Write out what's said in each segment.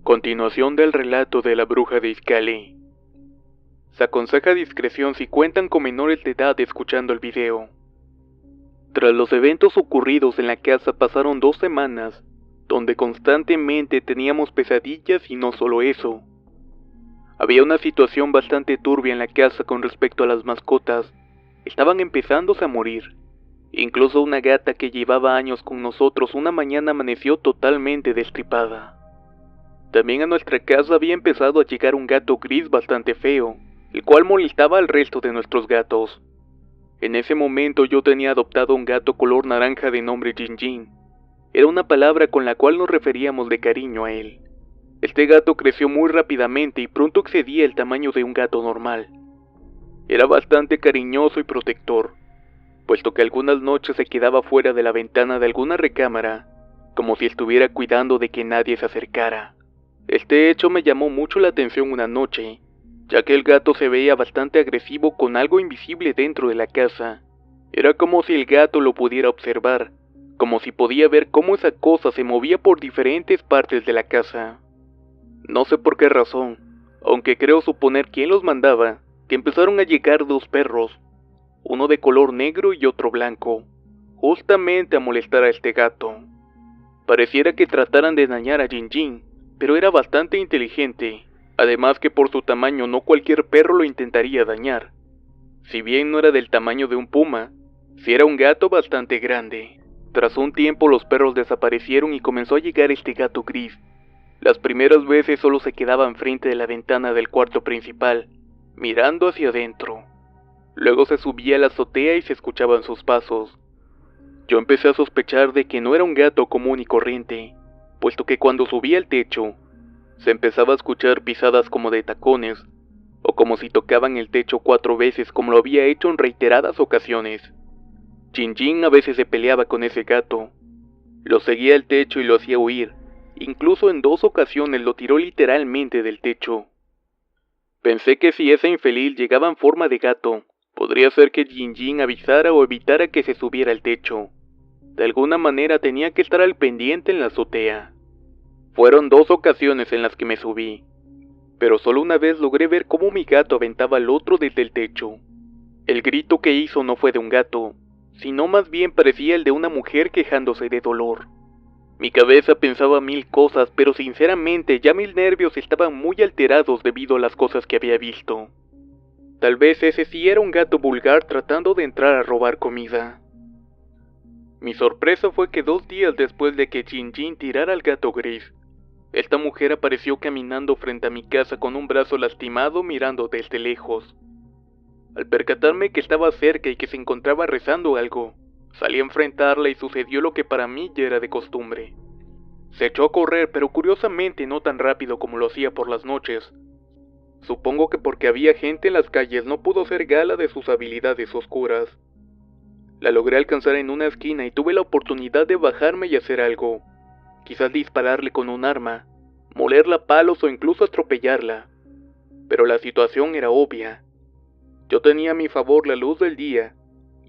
Continuación del relato de la bruja de Izcalli. Se aconseja discreción si cuentan con menores de edad escuchando el video. Tras los eventos ocurridos en la casa pasaron 2 semanas, donde constantemente teníamos pesadillas y no solo eso. Había una situación bastante turbia en la casa con respecto a las mascotas. Estaban empezándose a morir. Incluso una gata que llevaba años con nosotros una mañana amaneció totalmente destripada. También a nuestra casa había empezado a llegar un gato gris bastante feo, el cual molestaba al resto de nuestros gatos. En ese momento yo tenía adoptado un gato color naranja de nombre Jinjin. Era una palabra con la cual nos referíamos de cariño a él. Este gato creció muy rápidamente y pronto excedía el tamaño de un gato normal. Era bastante cariñoso y protector, puesto que algunas noches se quedaba fuera de la ventana de alguna recámara, como si estuviera cuidando de que nadie se acercara. Este hecho me llamó mucho la atención una noche, ya que el gato se veía bastante agresivo con algo invisible dentro de la casa. Era como si el gato lo pudiera observar, como si podía ver cómo esa cosa se movía por diferentes partes de la casa. No sé por qué razón, aunque creo suponer quién los mandaba, que empezaron a llegar 2 perros, uno de color negro y otro blanco, justamente a molestar a este gato. Pareciera que trataran de dañar a Jinjin, pero era bastante inteligente, además que por su tamaño no cualquier perro lo intentaría dañar. Si bien no era del tamaño de un puma, sí era un gato bastante grande. Tras un tiempo los perros desaparecieron y comenzó a llegar este gato gris. Las primeras veces solo se quedaba enfrente de la ventana del cuarto principal, mirando hacia adentro. Luego se subía a la azotea y se escuchaban sus pasos. Yo empecé a sospechar de que no era un gato común y corriente, puesto que cuando subía al techo, se empezaba a escuchar pisadas como de tacones, o como si tocaban el techo 4 veces como lo había hecho en reiteradas ocasiones. Jinjin a veces se peleaba con ese gato. Lo seguía al techo y lo hacía huir, incluso en 2 ocasiones lo tiró literalmente del techo. Pensé que si ese infeliz llegaba en forma de gato, podría ser que Jinjin avisara o evitara que se subiera al techo. De alguna manera tenía que estar al pendiente en la azotea. Fueron 2 ocasiones en las que me subí, pero solo una vez logré ver cómo mi gato aventaba al otro desde el techo. El grito que hizo no fue de un gato, sino más bien parecía el de una mujer quejándose de dolor. Mi cabeza pensaba 1000 cosas, pero sinceramente ya mis nervios estaban muy alterados debido a las cosas que había visto. Tal vez ese sí era un gato vulgar tratando de entrar a robar comida. Mi sorpresa fue que 2 días después de que Jinjin tirara al gato gris, esta mujer apareció caminando frente a mi casa con un brazo lastimado mirando desde lejos. Al percatarme que estaba cerca y que se encontraba rezando algo, salí a enfrentarla y sucedió lo que para mí ya era de costumbre. Se echó a correr, pero curiosamente no tan rápido como lo hacía por las noches. Supongo que porque había gente en las calles no pudo hacer gala de sus habilidades oscuras. La logré alcanzar en una esquina y tuve la oportunidad de bajarme y hacer algo. Quizás dispararle con un arma, molerla a palos o incluso atropellarla. Pero la situación era obvia. Yo tenía a mi favor la luz del día,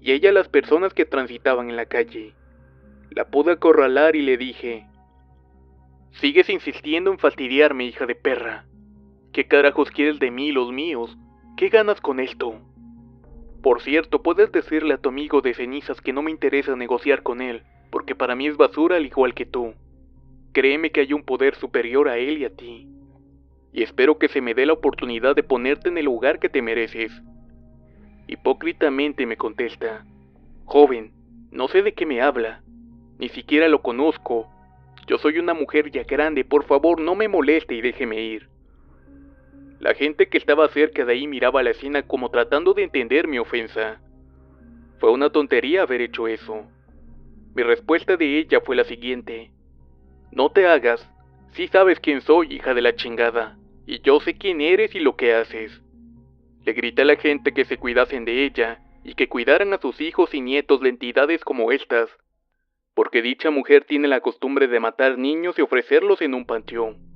y ella las personas que transitaban en la calle. La pude acorralar y le dije: «Sigues insistiendo en fastidiarme, hija de perra. ¿Qué carajos quieres de mí y los míos? ¿Qué ganas con esto? Por cierto, puedes decirle a tu amigo de cenizas que no me interesa negociar con él, porque para mí es basura al igual que tú. Créeme que hay un poder superior a él y a ti. Y espero que se me dé la oportunidad de ponerte en el lugar que te mereces». Hipócritamente me contesta: «Joven, no sé de qué me habla. Ni siquiera lo conozco. Yo soy una mujer ya grande, por favor no me moleste y déjeme ir». La gente que estaba cerca de ahí miraba la escena como tratando de entender mi ofensa. Fue una tontería haber hecho eso. Mi respuesta de ella fue la siguiente: «No te hagas, sí sabes quién soy, hija de la chingada, y yo sé quién eres y lo que haces». Le grité a la gente que se cuidasen de ella, y que cuidaran a sus hijos y nietos de entidades como estas, porque dicha mujer tiene la costumbre de matar niños y ofrecerlos en un panteón.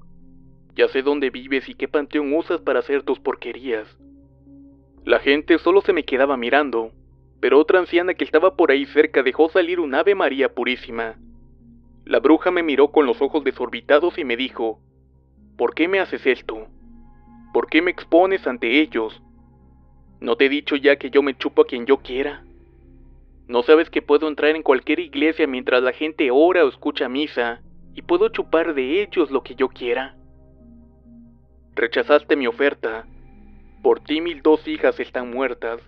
Ya sé dónde vives y qué panteón usas para hacer tus porquerías. La gente solo se me quedaba mirando, pero otra anciana que estaba por ahí cerca dejó salir un Ave María purísima. La bruja me miró con los ojos desorbitados y me dijo: ¿Por qué me haces esto? ¿Por qué me expones ante ellos? ¿No te he dicho ya que yo me chupo a quien yo quiera? ¿No sabes que puedo entrar en cualquier iglesia mientras la gente ora o escucha misa y puedo chupar de ellos lo que yo quiera? Rechazaste mi oferta. Por ti mis 2 hijas están muertas.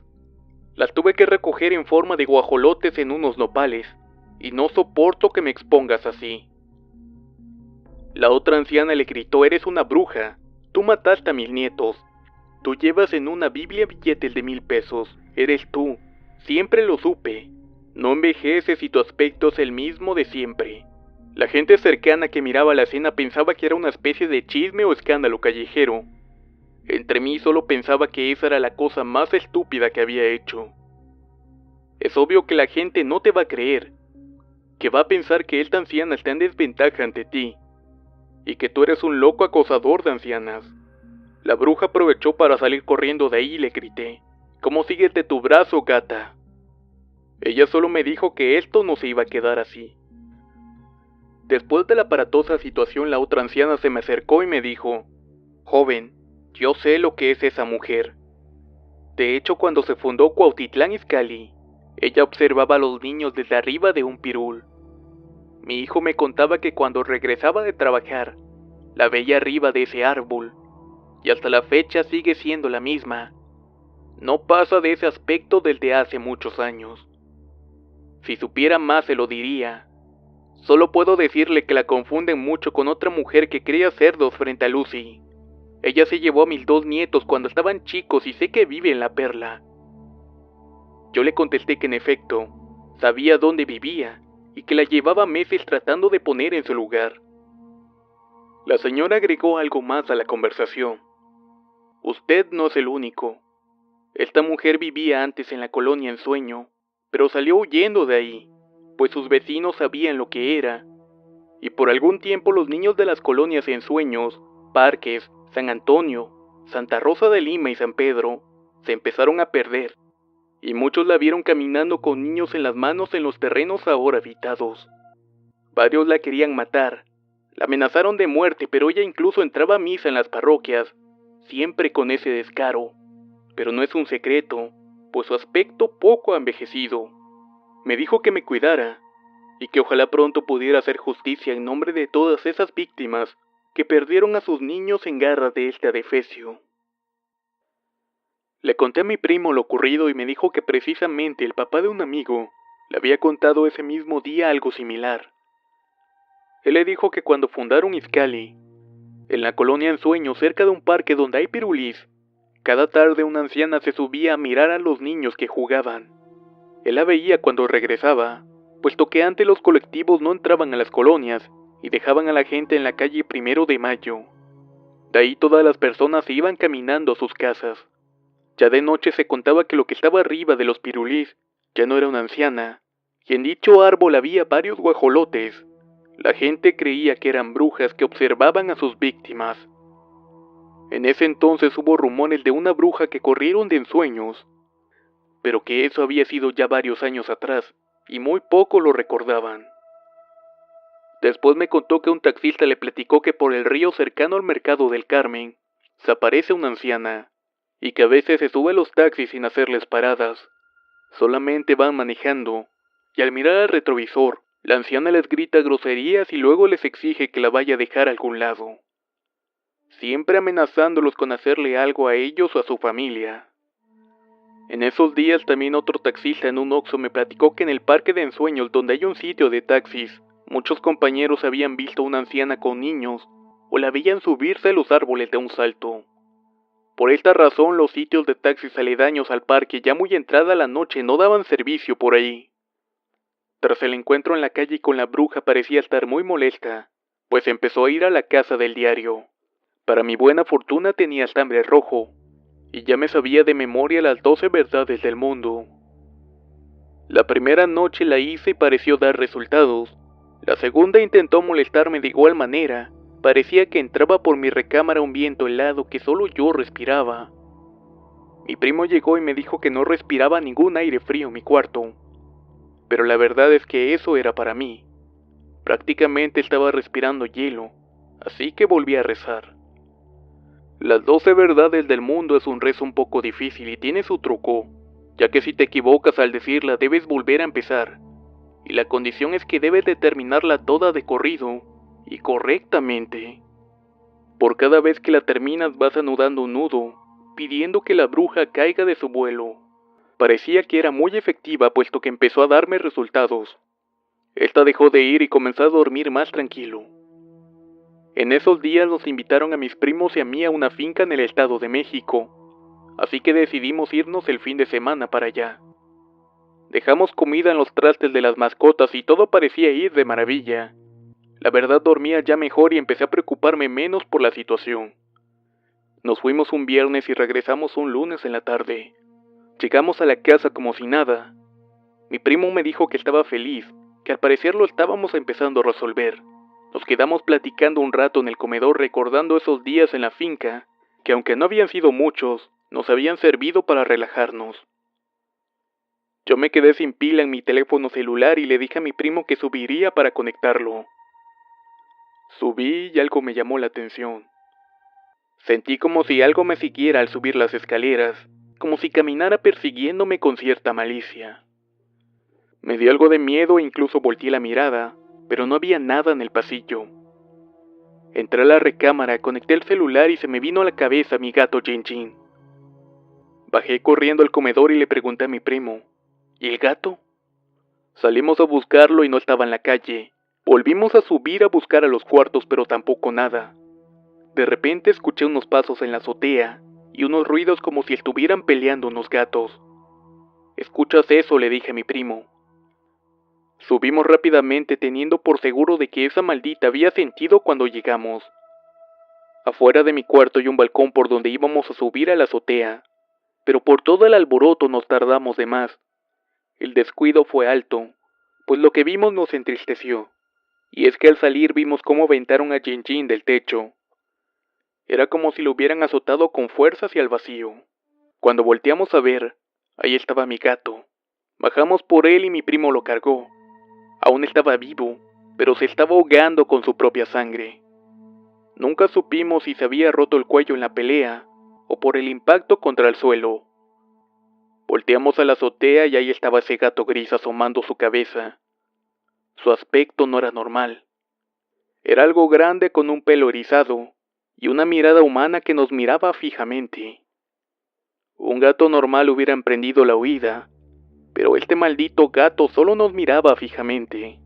Las tuve que recoger en forma de guajolotes en unos nopales, y no soporto que me expongas así. La otra anciana le gritó: eres una bruja, tú mataste a mis nietos. Tú llevas en una Biblia billetes de 1000 pesos, eres tú, siempre lo supe. No envejeces y tu aspecto es el mismo de siempre. La gente cercana que miraba la escena pensaba que era una especie de chisme o escándalo callejero. Entre mí solo pensaba que esa era la cosa más estúpida que había hecho. Es obvio que la gente no te va a creer, que va a pensar que esta anciana está en desventaja ante ti, y que tú eres un loco acosador de ancianas. La bruja aprovechó para salir corriendo de ahí y le grité: ¿cómo sigues de tu brazo, gata? Ella solo me dijo que esto no se iba a quedar así. Después de la aparatosa situación, la otra anciana se me acercó y me dijo: joven, yo sé lo que es esa mujer. De hecho, cuando se fundó Cuautitlán Izcalli, ella observaba a los niños desde arriba de un pirul. Mi hijo me contaba que cuando regresaba de trabajar, la veía arriba de ese árbol, y hasta la fecha sigue siendo la misma. No pasa de ese aspecto desde hace muchos años. Si supiera más se lo diría. Solo puedo decirle que la confunden mucho con otra mujer que cría cerdos frente a Lucy. Ella se llevó a mis 2 nietos cuando estaban chicos y sé que vive en La Perla. Yo le contesté que en efecto, sabía dónde vivía y que la llevaba meses tratando de poner en su lugar. La señora agregó algo más a la conversación. Usted no es el único. Esta mujer vivía antes en la colonia Ensueño, pero salió huyendo de ahí, pues sus vecinos sabían lo que era, y por algún tiempo los niños de las colonias Ensueños, Parques, San Antonio, Santa Rosa de Lima y San Pedro se empezaron a perder, y muchos la vieron caminando con niños en las manos en los terrenos ahora habitados. Varios la querían matar, la amenazaron de muerte, pero ella incluso entraba a misa en las parroquias, siempre con ese descaro. Pero no es un secreto, pues su aspecto poco ha envejecido. Me dijo que me cuidara, y que ojalá pronto pudiera hacer justicia en nombre de todas esas víctimas que perdieron a sus niños en garras de este adefesio. Le conté a mi primo lo ocurrido y me dijo que precisamente el papá de un amigo le había contado ese mismo día algo similar. Él le dijo que cuando fundaron Izcalli, en la colonia Ensueño, cerca de un parque donde hay pirulís, cada tarde una anciana se subía a mirar a los niños que jugaban. Él la veía cuando regresaba, puesto que antes los colectivos no entraban a las colonias y dejaban a la gente en la calle 1 de Mayo. De ahí todas las personas se iban caminando a sus casas. Ya de noche se contaba que lo que estaba arriba de los pirulís ya no era una anciana, y en dicho árbol había varios guajolotes. La gente creía que eran brujas que observaban a sus víctimas. En ese entonces hubo rumores de una bruja que corrieron de ensueños, pero que eso había sido ya varios años atrás, y muy poco lo recordaban. Después me contó que un taxista le platicó que por el río cercano al mercado del Carmen se aparece una anciana, y que a veces se sube a los taxis sin hacerles paradas. Solamente van manejando, y al mirar al retrovisor, la anciana les grita groserías y luego les exige que la vaya a dejar a algún lado, siempre amenazándolos con hacerle algo a ellos o a su familia. En esos días también otro taxista en un Oxxo me platicó que en el parque de ensueños, donde hay un sitio de taxis, muchos compañeros habían visto a una anciana con niños o la veían subirse a los árboles de un salto. Por esta razón los sitios de taxis aledaños al parque ya muy entrada la noche no daban servicio por ahí. Tras el encuentro en la calle con la bruja parecía estar muy molesta, pues empezó a ir a la casa del diario. Para mi buena fortuna tenía estambre rojo, y ya me sabía de memoria las 12 verdades del mundo. La primera noche la hice y pareció dar resultados. La segunda intentó molestarme de igual manera. Parecía que entraba por mi recámara un viento helado que solo yo respiraba. Mi primo llegó y me dijo que no respiraba ningún aire frío en mi cuarto, pero la verdad es que eso era para mí. Prácticamente estaba respirando hielo, así que volví a rezar. Las 12 verdades del mundo es un rezo un poco difícil y tiene su truco, ya que si te equivocas al decirla debes volver a empezar, y la condición es que debes de terminarla toda de corrido y correctamente. Por cada vez que la terminas vas anudando un nudo, pidiendo que la bruja caiga de su vuelo. Parecía que era muy efectiva puesto que empezó a darme resultados. Esta dejó de ir y comenzó a dormir más tranquilo. En esos días nos invitaron a mis primos y a mí a una finca en el Estado de México, así que decidimos irnos el fin de semana para allá. Dejamos comida en los trastes de las mascotas y todo parecía ir de maravilla. La verdad dormía ya mejor y empecé a preocuparme menos por la situación. Nos fuimos un viernes y regresamos un lunes en la tarde. Llegamos a la casa como si nada. Mi primo me dijo que estaba feliz, que al parecer lo estábamos empezando a resolver. Nos quedamos platicando un rato en el comedor recordando esos días en la finca, que aunque no habían sido muchos, nos habían servido para relajarnos. Yo me quedé sin pila en mi teléfono celular y le dije a mi primo que subiría para conectarlo. Subí y algo me llamó la atención. Sentí como si algo me siguiera al subir las escaleras, como si caminara persiguiéndome con cierta malicia. Me dio algo de miedo e incluso volteé la mirada, pero no había nada en el pasillo. Entré a la recámara, conecté el celular y se me vino a la cabeza mi gato Jin. Bajé corriendo al comedor y le pregunté a mi primo, ¿y el gato? Salimos a buscarlo y no estaba en la calle. Volvimos a subir a buscar a los cuartos, pero tampoco nada. De repente escuché unos pasos en la azotea y unos ruidos como si estuvieran peleando unos gatos. ¿Escuchas eso?, le dije a mi primo. Subimos rápidamente teniendo por seguro de que esa maldita había sentido cuando llegamos. Afuera de mi cuarto hay un balcón por donde íbamos a subir a la azotea, pero por todo el alboroto nos tardamos de más. El descuido fue alto, pues lo que vimos nos entristeció, y es que al salir vimos cómo aventaron a Jin del techo. Era como si lo hubieran azotado con fuerza hacia el vacío. Cuando volteamos a ver, ahí estaba mi gato. Bajamos por él y mi primo lo cargó. Aún estaba vivo, pero se estaba ahogando con su propia sangre. Nunca supimos si se había roto el cuello en la pelea o por el impacto contra el suelo. Volteamos a la azotea y ahí estaba ese gato gris asomando su cabeza. Su aspecto no era normal. Era algo grande con un pelo erizado y una mirada humana que nos miraba fijamente. Un gato normal hubiera emprendido la huida, pero este maldito gato solo nos miraba fijamente.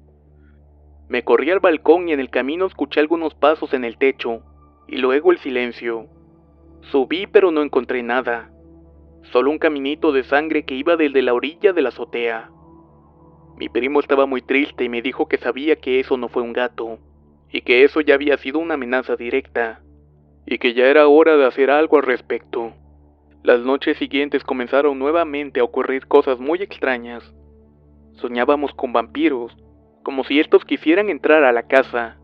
Me corrí al balcón y en el camino escuché algunos pasos en el techo, y luego el silencio. Subí pero no encontré nada, solo un caminito de sangre que iba desde la orilla de la azotea. Mi primo estaba muy triste y me dijo que sabía que eso no fue un gato, y que eso ya había sido una amenaza directa, y que ya era hora de hacer algo al respecto. Las noches siguientes comenzaron nuevamente a ocurrir cosas muy extrañas. Soñábamos con vampiros, como si estos quisieran entrar a la casa.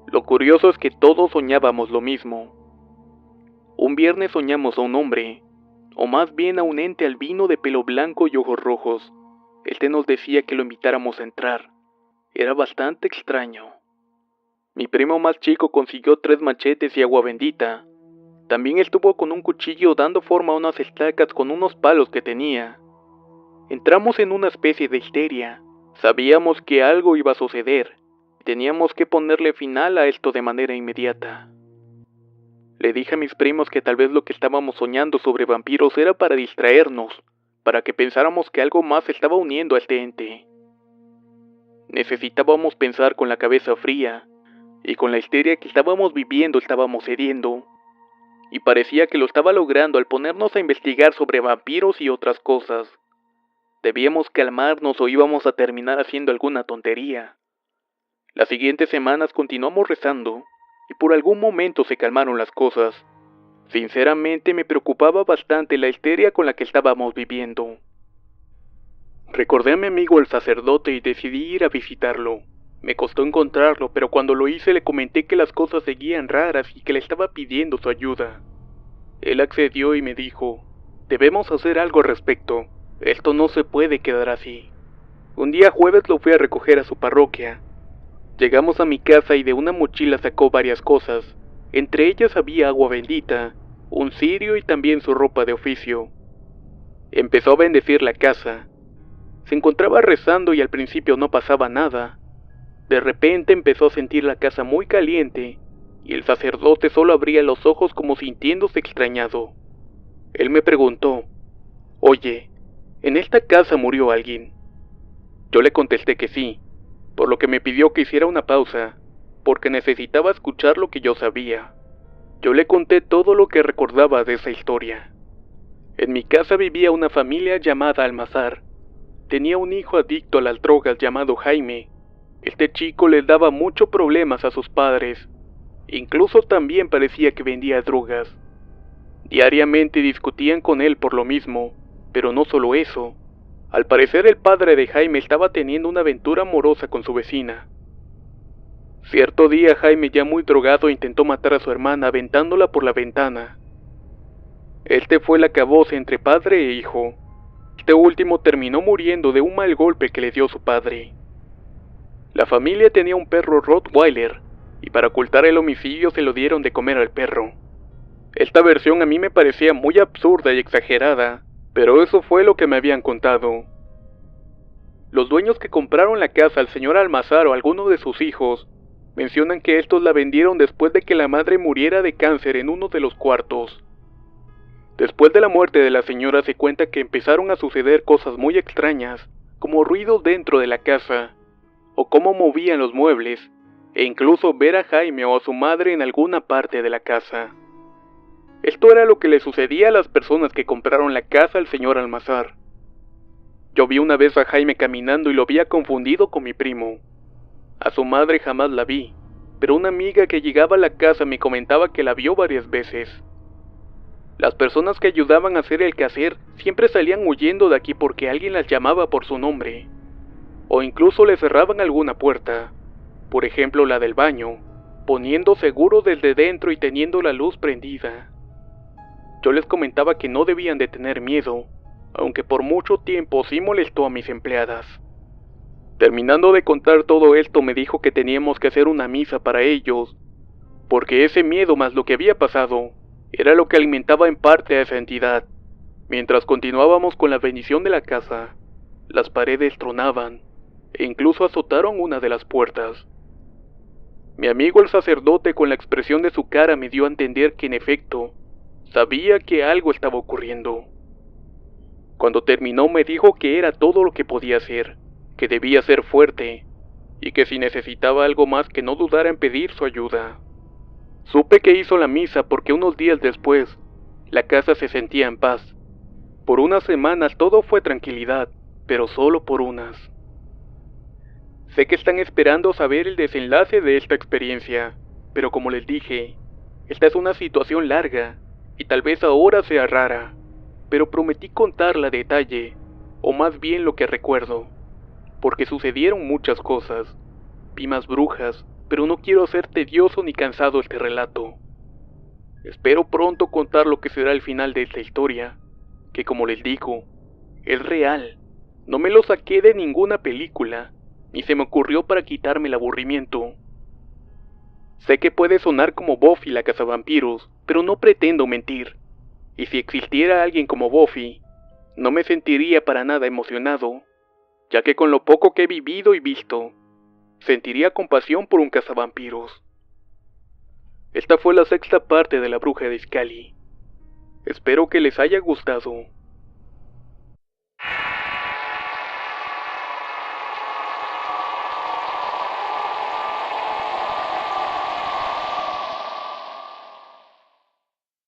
Lo curioso es que todos soñábamos lo mismo. Un viernes soñamos a un hombre, o más bien a un ente albino de pelo blanco y ojos rojos. Este nos decía que lo invitáramos a entrar. Era bastante extraño. Mi primo más chico consiguió 3 machetes y agua bendita. También estuvo con un cuchillo dando forma a unas estacas con unos palos que tenía. Entramos en una especie de histeria. Sabíamos que algo iba a suceder. Teníamos que ponerle final a esto de manera inmediata. Le dije a mis primos que tal vez lo que estábamos soñando sobre vampiros era para distraernos, para que pensáramos que algo más se estaba uniendo a este ente. Necesitábamos pensar con la cabeza fría, y con la histeria que estábamos viviendo estábamos cediendo. Y parecía que lo estaba logrando al ponernos a investigar sobre vampiros y otras cosas. Debíamos calmarnos o íbamos a terminar haciendo alguna tontería. Las siguientes semanas continuamos rezando, y por algún momento se calmaron las cosas. Sinceramente me preocupaba bastante la histeria con la que estábamos viviendo. Recordé a mi amigo el sacerdote y decidí ir a visitarlo. Me costó encontrarlo, pero cuando lo hice le comenté que las cosas seguían raras y que le estaba pidiendo su ayuda. Él accedió y me dijo, debemos hacer algo al respecto, esto no se puede quedar así. Un día jueves lo fui a recoger a su parroquia. Llegamos a mi casa y de una mochila sacó varias cosas, entre ellas había agua bendita un cirio y también su ropa de oficio. Empezó a bendecir la casa. Se encontraba rezando y al principio no pasaba nada. De repente empezó a sentir la casa muy caliente y el sacerdote solo abría los ojos como sintiéndose extrañado. Él me preguntó: «Oye, ¿en esta casa murió alguien?». Yo le contesté que sí, por lo que me pidió que hiciera una pausa, porque necesitaba escuchar lo que yo sabía. Yo le conté todo lo que recordaba de esa historia. En mi casa vivía una familia llamada Almazar. Tenía un hijo adicto a las drogas llamado Jaime. Este chico les daba muchos problemas a sus padres. Incluso también parecía que vendía drogas. Diariamente discutían con él por lo mismo, pero no solo eso. Al parecer el padre de Jaime estaba teniendo una aventura amorosa con su vecina. Cierto día Jaime, ya muy drogado, intentó matar a su hermana aventándola por la ventana. Este fue el acabose entre padre e hijo. Este último terminó muriendo de un mal golpe que le dio su padre. La familia tenía un perro Rottweiler, y para ocultar el homicidio se lo dieron de comer al perro. Esta versión a mí me parecía muy absurda y exagerada, pero eso fue lo que me habían contado. Los dueños que compraron la casa al señor Almazar o alguno de sus hijos mencionan que estos la vendieron después de que la madre muriera de cáncer en uno de los cuartos. Después de la muerte de la señora se cuenta que empezaron a suceder cosas muy extrañas, como ruidos dentro de la casa, o cómo movían los muebles, e incluso ver a Jaime o a su madre en alguna parte de la casa. Esto era lo que le sucedía a las personas que compraron la casa al señor Almazar. Yo vi una vez a Jaime caminando y lo había confundido con mi primo. A su madre jamás la vi, pero una amiga que llegaba a la casa me comentaba que la vio varias veces. Las personas que ayudaban a hacer el quehacer siempre salían huyendo de aquí porque alguien las llamaba por su nombre, o incluso le cerraban alguna puerta, por ejemplo la del baño, poniendo seguro desde dentro y teniendo la luz prendida. Yo les comentaba que no debían de tener miedo, aunque por mucho tiempo sí molestó a mis empleadas. Terminando de contar todo esto, me dijo que teníamos que hacer una misa para ellos, porque ese miedo más lo que había pasado era lo que alimentaba en parte a esa entidad. Mientras continuábamos con la bendición de la casa, las paredes tronaban e incluso azotaron una de las puertas. Mi amigo el sacerdote, con la expresión de su cara, me dio a entender que en efecto sabía que algo estaba ocurriendo. Cuando terminó me dijo que era todo lo que podía hacer, que debía ser fuerte, y que si necesitaba algo más que no dudara en pedir su ayuda. Supe que hizo la misa porque unos días después, la casa se sentía en paz. Por unas semanas todo fue tranquilidad, pero solo por unas. Sé que están esperando saber el desenlace de esta experiencia, pero como les dije, esta es una situación larga, y tal vez ahora sea rara, pero prometí contarla a detalle, o más bien lo que recuerdo, porque sucedieron muchas cosas. Vi más brujas, pero no quiero hacer tedioso ni cansado este relato. Espero pronto contar lo que será el final de esta historia, que como les digo, es real. No me lo saqué de ninguna película, ni se me ocurrió para quitarme el aburrimiento. Sé que puede sonar como Buffy la cazavampiros, pero no pretendo mentir. Y si existiera alguien como Buffy, no me sentiría para nada emocionado, ya que con lo poco que he vivido y visto, sentiría compasión por un cazavampiros. Esta fue la sexta parte de La Bruja de Izcalli. Espero que les haya gustado.